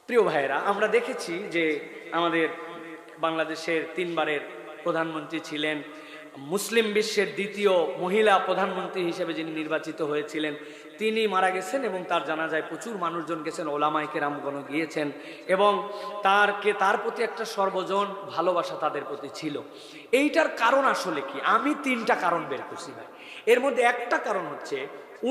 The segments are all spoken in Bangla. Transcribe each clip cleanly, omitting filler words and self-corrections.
প্রিয় ভাইয়েরা, আমরা দেখেছি যে আমাদের বাংলাদেশের 3 বারের প্রধানমন্ত্রী ছিলেন, মুসলিম বিশ্বের দ্বিতীয় মহিলা প্রধানমন্ত্রী হিসেবে যিনি নির্বাচিত হয়েছিলেন, তিনি মারা গেছেন এবং তার জানাজায় প্রচুর মানুষজন গেছেন, ওলামায়ে কেরামগণ গিয়েছেন এবং তার প্রতি একটা সর্বজন ভালোবাসা তাদের প্রতি ছিল। এইটার কারণ আসলে কি? আমি 3টা কারণ বের করছি ভাই। এর মধ্যে একটা কারণ হচ্ছে,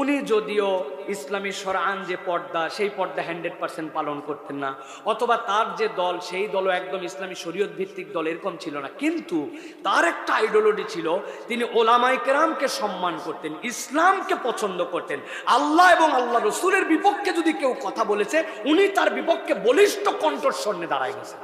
উনি যদিও ইসলামী শরআন যে পর্দা, সেই পর্দা 100% পালন করতেন না, অথবা তার যে দল, সেই দলও একদম ইসলামী শরীয়ত ভিত্তিক দল এরকম ছিল না, কিন্তু তার একটা আইডিওলজি ছিল, তিনি ওলামায়ে কেরামকে সম্মান করতেন, ইসলামকে পছন্দ করতেন। আল্লাহ এবং আল্লাহ রসুলের বিপক্ষে যদি কেউ কথা বলেছে, উনি তার বিপক্ষে বলিষ্ঠ কণ্ঠস্বর নিয়ে দাঁড়ায় গেছেন।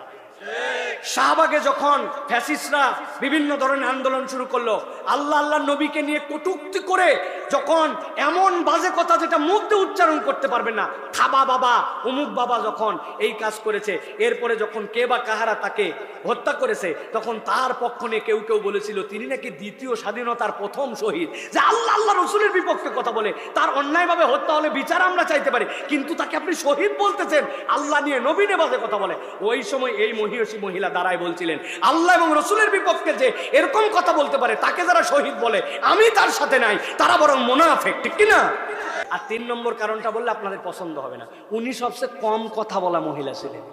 শাহবাগে যখন ফ্যাসিস্টরা বিভিন্ন ধরনের আন্দোলন শুরু করলো, আল্লাহ আল্লাহ নবীকে নিয়ে কটূক্তি করে যখন এমন বাজে কথা যেটা মুখ দিয়ে উচ্চারণ করতে পারবেন না, খাবা বাবা অমুক বাবা যখন এই কাজ করেছে, এরপরে যখন কে বা কাহারা তাকে হত্যা করেছে, তখন তার পক্ষ নিয়ে কেউ কেউ বলেছিল তিনি নাকি দ্বিতীয় স্বাধীনতার প্রথম শহীদ, যে আল্লাহ আল্লাহ রসুলের বিপক্ষে কথা বলে, তার অন্যায়ভাবে হত্যা হলে বিচার আমরা চাইতে পারি, কিন্তু তাকে আপনি শহীদ বলতেছেন, আল্লাহ নিয়ে নবী নিয়ে বাজে কথা বলে। ওই সময় এই মহিষী মহিলা দাঁড়ায় বলছিলেন, আল্লাহ এবং রসুলের বিপক্ষে যে এরকম কথা বলতে পারে, তাকে যারা শহীদ বলে আমি তার সাথে নাই, তারা বরং মুনাফিক, ঠিক কিনা? আর 3 নম্বর কারণটা বললে আপনাদের পছন্দ হবে না, উনি সবচেয়ে কম কথা বলা মহিলা ছিলেন।